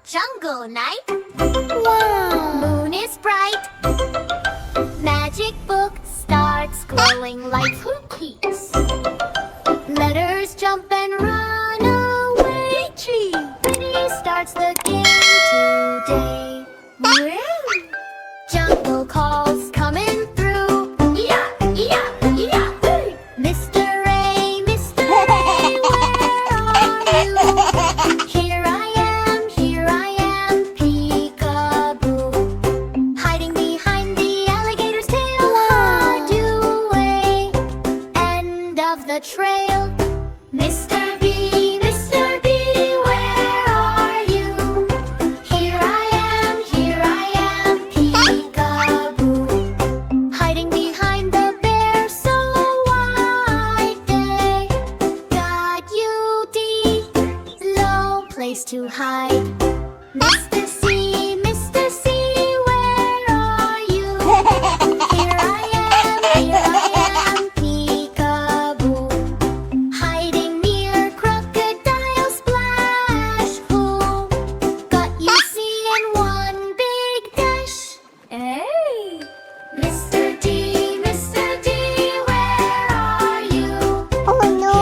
Jungle night. Wow! Moon is bright. Magic book starts glowing like cookies. Letters jump and run away. Tree! Pretty starts the game today. Jungle calls coming through. Yeah, yeah, yeah. Mr. Ray, Mr. Ray, where are you? Here I am, peekaboo. Hiding behind the alligator's tail. Hard away, end of the trail. Mr. B, where are you? Here I am, peekaboo. Hiding behind the bear, so wide day. Got you deep, low place to hide. Mr. C, where are you? Here I am, peekaboo. Hiding near crocodile splash pool. Got you see in one big dash. Hey! Mr. D, where are you? Oh no!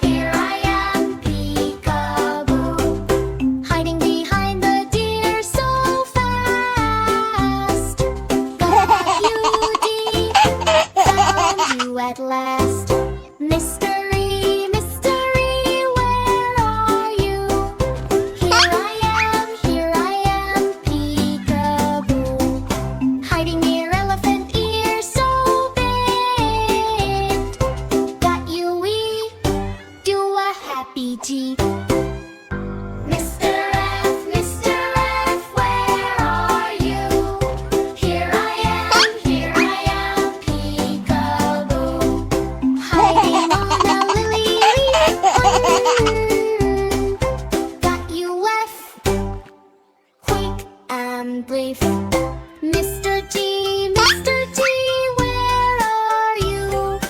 Here I am, peekaboo. Hiding behind the deer so fast. Got you deep, found you at last. Mystery, where are you? Here I am, peekaboo. Hiding near elephant ear so big. Got you, we do a happy G. Mr. F, where are you? Here I am, peekaboo. Hiding on a lily leaf. Got you F, quick and brief. Mr. G, where are you?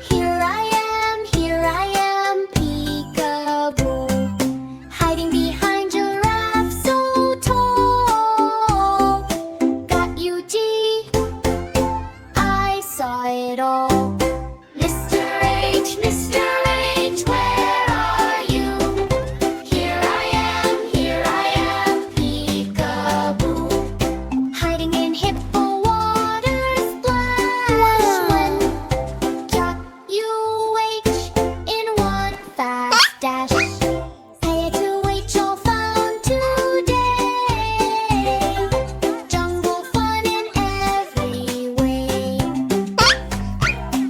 Here I am, peekaboo. Hiding behind giraffe so tall. Got you G, I saw it all. Mr. H, where are you? Here I am, peekaboo. Hiding in hippo water splash. When got you H in one fast dash. Say to H all found today. Jungle fun in every way.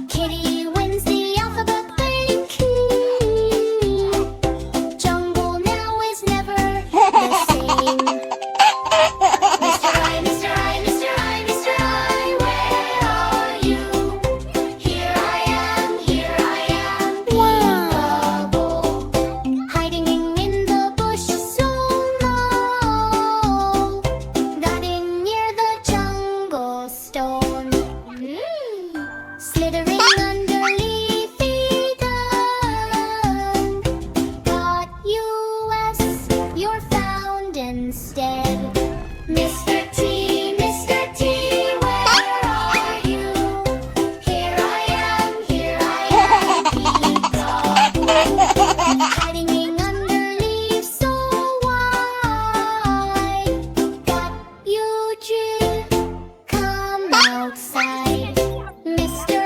Kitty wins the alphabet thank you. Jungle now is never the same. Mr. I, where are you? Here I am, peekaboo. Hiding in the bush so low. Got in near the jungle stone. Slithering under leafy dung. Got you S, you're found instead. Mr. T, where are you? Here I am, peekaboo. Hiding under leaves so wide. Got you G, come outside. Mr.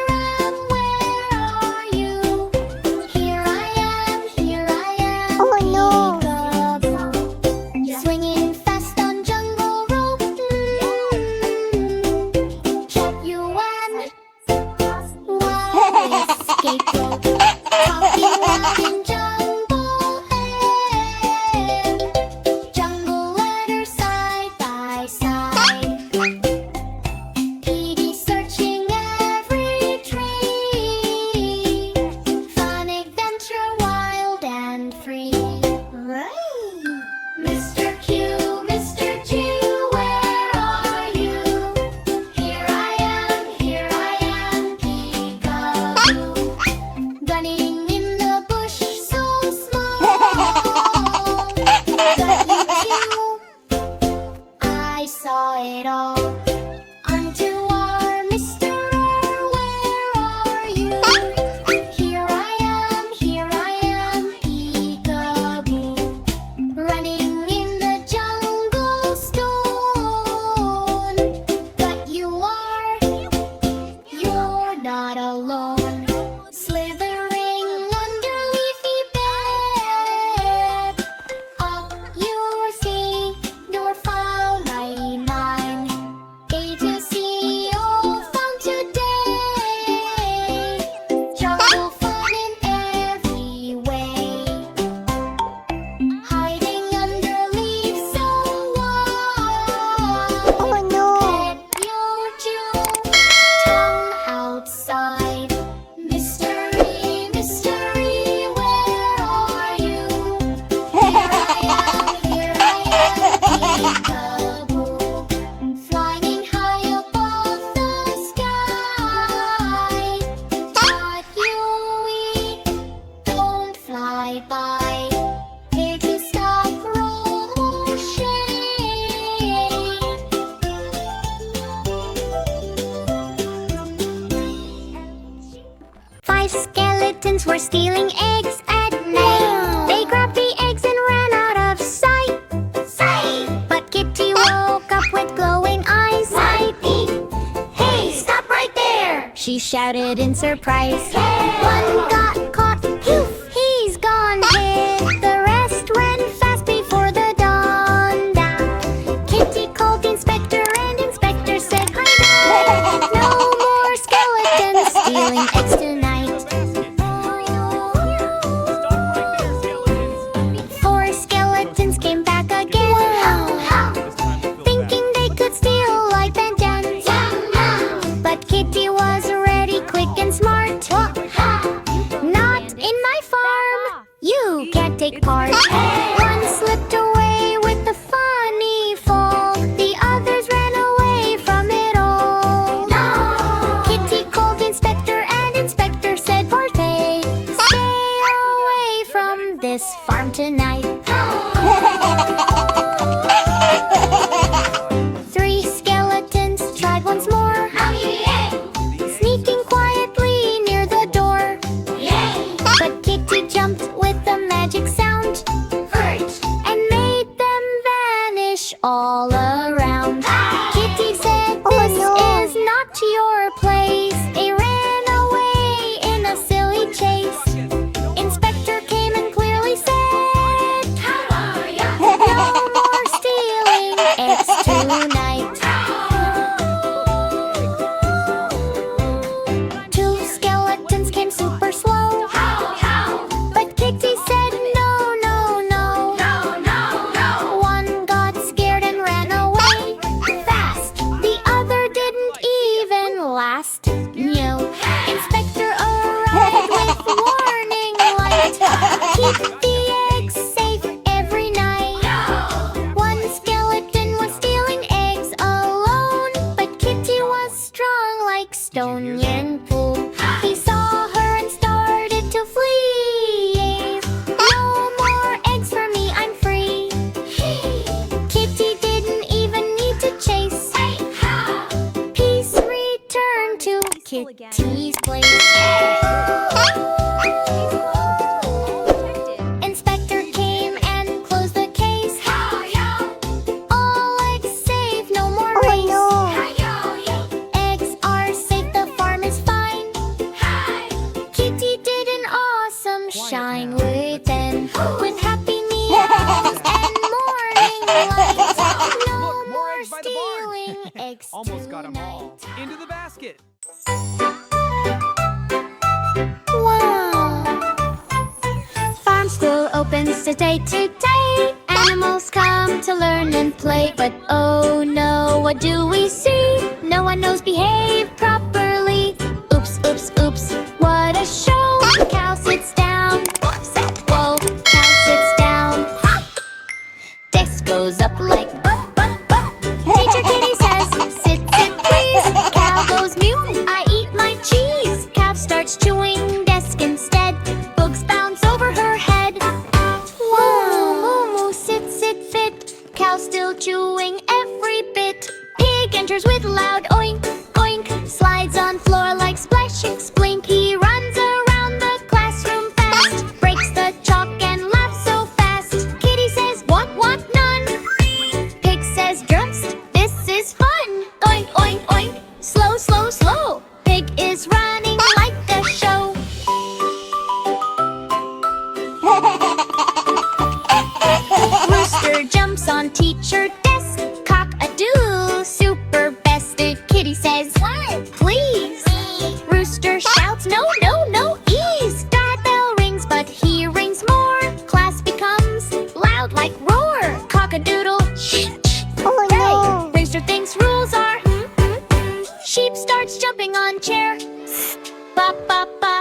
M, where are you? Here I am, Oh no! peekaboo. Swinging fast on jungle rope. Trap you and wild escape rope. Talking loud in jungle air. Jungle letters side by side. PD searching every tree. Fun adventure wild and free. Mr. Q, G, where are you? Here I am, peekaboo. Running in the bush so small. cry. Kitty, stop rushing. 5 skeletons were stealing eggs at night. They grabbed the eggs and ran out of sight. But Kitty woke up with glowing eyes. Hey, stop right there! She shouted in surprise. One got caught, poof, he's gone dead. The rest ran fast before the dawn. Kitty called the inspector and inspector said, "Hi, Dad. No more skeletons stealing eggs tonight." 4 skeletons came back again, thinking they could steal like vengeance. But Kitty was ready, quick and smart. Not in my farm, you can't take part. One slipped away with a funny fall. The others ran away from it all. Kitty called the inspector and inspector said, "Poor Pay, stay away from this farm tonight." 3 skeletons tried once more, sneaking quietly near the door. But Kitty jumped with a magic sound and made them vanish all around. Kitty said, "This is not your place." They ran away in a silly chase. Inspector came and clearly said, "No more stealing eggs tonight." 2 skeletons came super slow, but Kitty said, "No, no, no." One got scared and ran away fast. The other didn't even last. No. Inspector arrived with warning light. Keep the eggs safe every night. 1 skeleton was stealing eggs alone, but Kitty was strong like stone Yen Poo. He saw her and started to flee. "No more eggs for me, I'm free." Kitty didn't even need to chase. Peace returned to Kitty's place. Inspector came and closed the case. All eggs safe, no more race. Eggs are safe, the farm is fine. Kitty did an awesome shine within, with happy meows and morning lights. No more eggs by the barn. stealing eggs Almost got 'em all. tonight. Into the basket. Wow! Farm still opens today. Animals come to learn and play. But oh no, what do we see? No one knows behave properly. Oops, oops, oops, what a show! Cow sits down. Whoa, cow sits down. Desk goes up like Teacher Kitty says, "Sit, sit, please." Cow goes mew, "I eat my cheese." Cow starts chewing desk instead. Books bounce over her head. Whoa, moo moo, sit, sit, fit. Cow still chewing every bit. Pig enters with loud oink, oink. Slides on floor like splashing splink. He runs around the classroom fast. Breaks the chalk and laughs so fast. Kitty says, "What, none." Pig says, "Drums, this is fun." Oink, oink, oink. Slow, slow, slow. Pig is running like a show. Rooster jumps on teacher desk. Cock-a-doodle, super bested. Kitty says, "What? Please." Rooster shouts, "No, no, no, ease." Doorbell rings, but he rings more. Class becomes loud like roar. Cock-a-doodle, shh, hey. Rooster thinks rules are Sheep starts jumping on chair. Ba, ba, ba,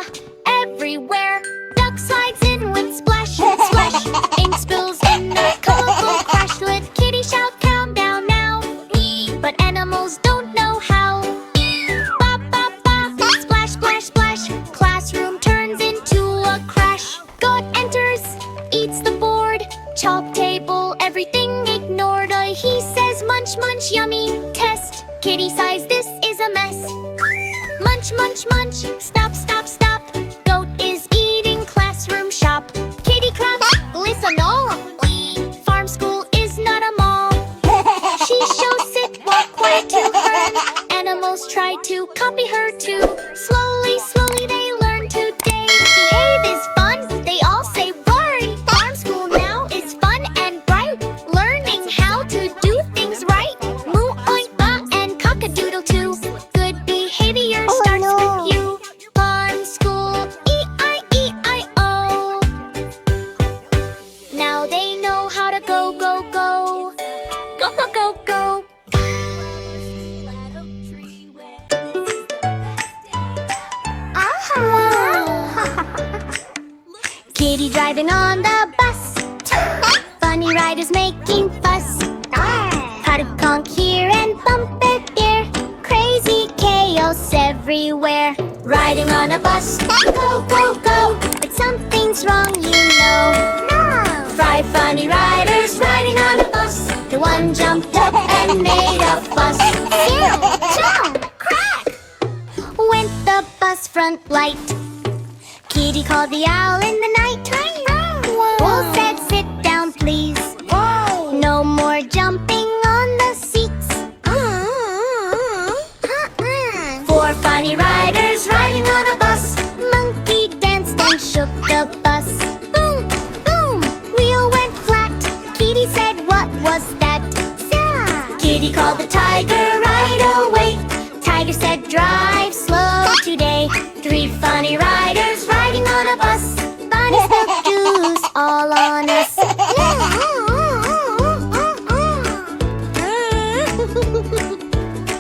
everywhere. Duck slides in with splash, splash. Ink spills in a colorful crash. Let Kitty shout, "Calm down now." But animals don't know how. Ba, ba, ba, splash, splash, splash. Classroom turns into a crash. Goat enters, Chalk table, everything ignored. He says munch, munch, yummy, test. Kitty sighs, this is a mess. Munch, munch, munch, stop, stop, stop. Goat is eating, classroom shop. Kitty claps, listen all. Farm school is not a mall. She shows sit, walk quiet to her. Animals try to copy her too. Slowly, slowly they learn today. Behave is fun, they all say right. Farm school now is fun and bright. Learning how to do things right. Moo, oink, ba, and cock-a-doodle too. Good behavior starts with you. Farm school, E-I-E-I-O. Now they know how to go, go, go. Go, go, go, go. Kitty driving on the bus. Funny riders making fuss. How to conk here and bump it there. Crazy chaos everywhere. Riding on a bus. Go, go, go. But something's wrong, you know. No. 5 funny riders riding on a bus. The one jumped up and made a fuss. Jump, crack! Went the bus front light. Kitty called the owl in the night. Wolf said, sit down, please. No more jumping on the seats. 4 funny riders riding on a bus. Monkey danced and shook the bus. Boom, boom, wheel went flat. Kitty said, what was that? Kitty called the tiger right away. Tiger said, drive slow today. 3 funny riders riding on a bus. Bunny spilled juice all on us.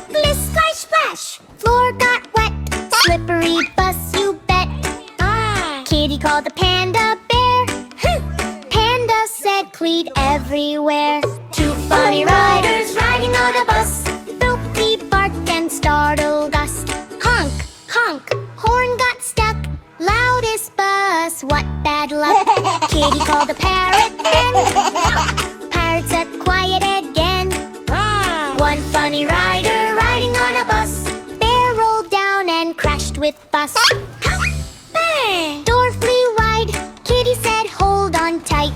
Bliss, splash, splash. Floor got wet. Slippery bus, you bet. Kitty called the panda bear. Panda said, cleat everywhere. 2 funny riders riding on a bus. Filthy bark and startled us. Honk, honk, horn got stuck. Loudest bus, what bad luck. Kitty called the parrot then. Parrot said, quiet again. 1 funny rider riding on a bus. Bear rolled down and crashed with bus. Door flew wide. Kitty said, hold on tight.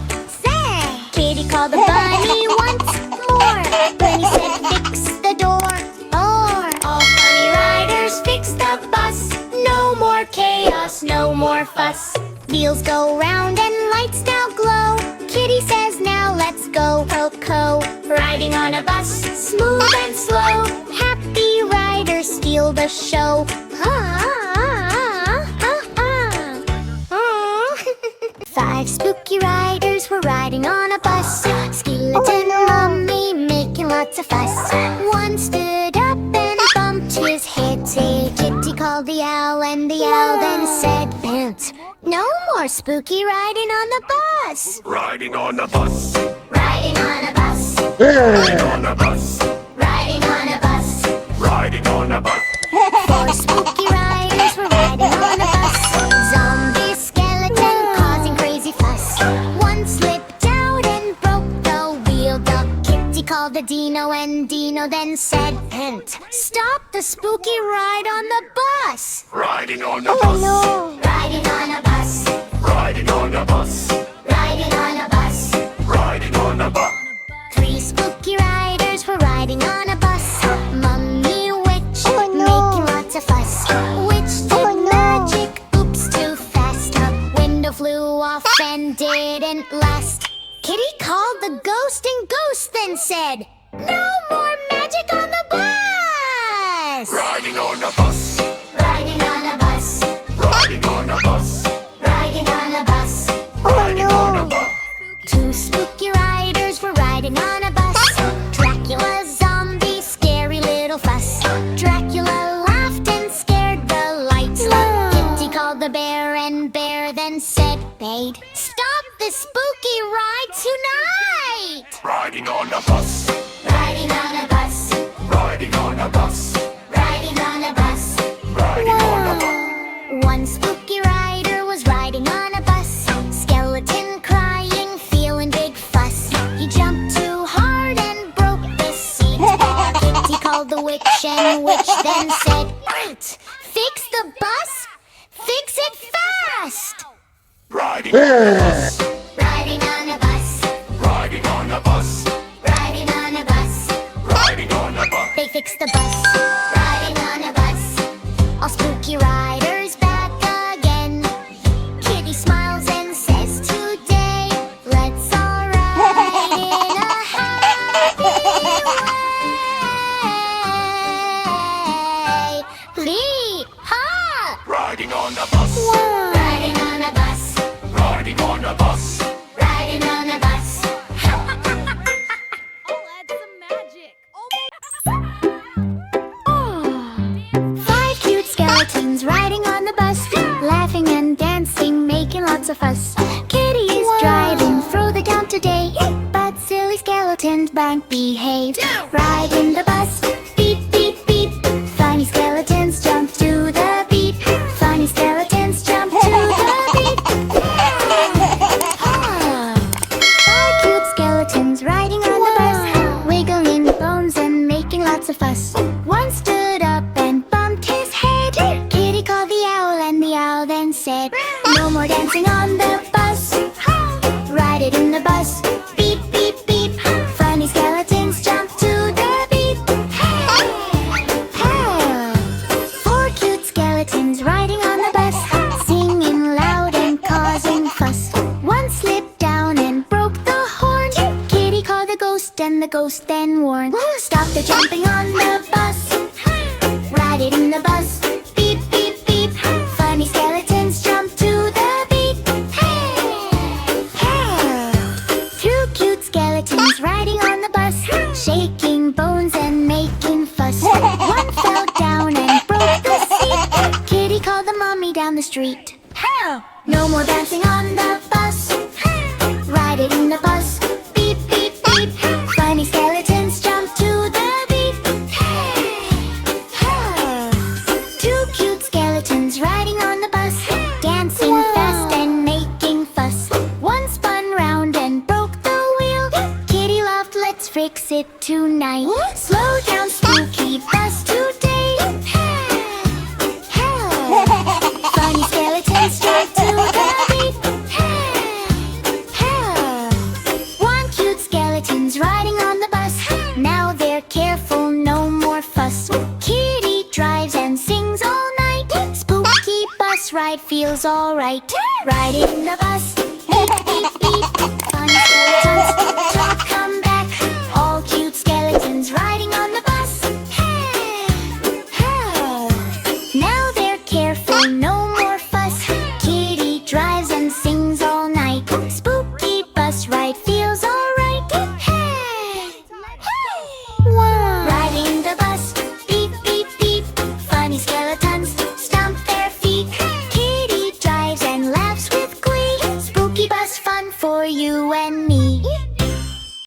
Kitty called the bunny once more. Bunny said, fix the door. All funny riders fix the bus. No more chaos, no more fuss. Wheels go round and lights now glow. Kitty says, now let's go, Coco. Riding on a bus, smooth and slow. Happy riders steal the show. 5 spooky riders were riding on a bus. Skeleton mummy making lots of fuss. One stood up and bumped his head. Say, Kitty called the owl and the owl then said, Bent, no more spooky riding on the bus. Riding on a bus. Riding on a bus. Riding on a bus. Riding on a bus. Riding on a bus. 4 spooky riders were riding on a bus. Zombie skeleton causing crazy fuss. One slipped out and broke the wheel. The Kitty called the Dino and Dino then said, Hint, stop the spooky ride on the bus. Riding on a bus. Riding on a bus. Riding on a bus. Riding on a bus. Riding on a bus. 3 spooky riders were riding on a bus. Mummy witch making lots of fuss. Witch did magic, oops, too fast. Window flew off and didn't last. Kitty called the ghost and ghost then said, no more magic on the bus. Riding on a bus. Riding on a bus. Riding on a bus. Riding on a bus. Riding on a bus. 2 spooky riders were riding on a bus. Dracula, zombie, scary little fuss. Dracula laughed and scared the lights. Kitty called the bear and bear then said, Babe, stop this spooky ride tonight. Riding on a bus. Riding on a bus. Riding on a bus. Riding on a bus. Riding on a bus. 1 spooky rider was riding on a bus. Skeleton crying, feeling big fuss. skeleton which then said, "Fix the bus? Fix it fast!" Riding on a bus. Riding on a bus, Riding on a bus. riding on a bus. Riding on a bus. They fixed the bus, riding on a bus. All spooky riders back again. Kitty smiles and says today, let's all ride in a happy way. Lee-ha! Riding on a bus. Riding on a bus, Riding on a bus. riding on a bus. I'll add some magic. Five cute skeletons riding on the bus, laughing and dancing, making lots of fuss. Kitty is driving through the town today, but silly skeletons bank behave. Ride in the bus, beep, beep, beep. Funny skeletons jump to the beat. Funny skeletons jump to the beat. Five cute skeletons riding on the bus, wiggling bones and making lots of fuss. One stood up and bumped his head. Kitty called the owl and the owl then said, "No more dancing on the bus. Ride it in the bus. Beep, beep, beep. Funny skeletons jump to the beat." Four cute skeletons riding on the bus, singing loud and causing fuss. One slipped down and broke the horn. Kitty called the ghost and the ghost then warned, "Stop the jumping on the bus. Ride it in the bus. Beep, beep, beep. Funny skeletons jump to the beat." Two cute skeletons riding on the bus, shaking bones and making fuss. One fell down and broke the seat. Kitty called the mommy down the street. No more dancing on the bus. Ride it in the bus. Beep, beep, beep. Funny skeletons jump to the beat. Two cute skeletons riding on the bus, dancing fast and making fuss. One spun round and broke the wheel. Kitty laughed, "Let's fix it tonight. Slow down, spooky bus today." Funny skeletons jump to the beat. One cute skeleton's riding on the bus. Now they're careful, no more fuss. Kitty drives and sings all night. Spooky bus ride feels alright. Ride in the bus. Beep, beep, beep. Funny skeletons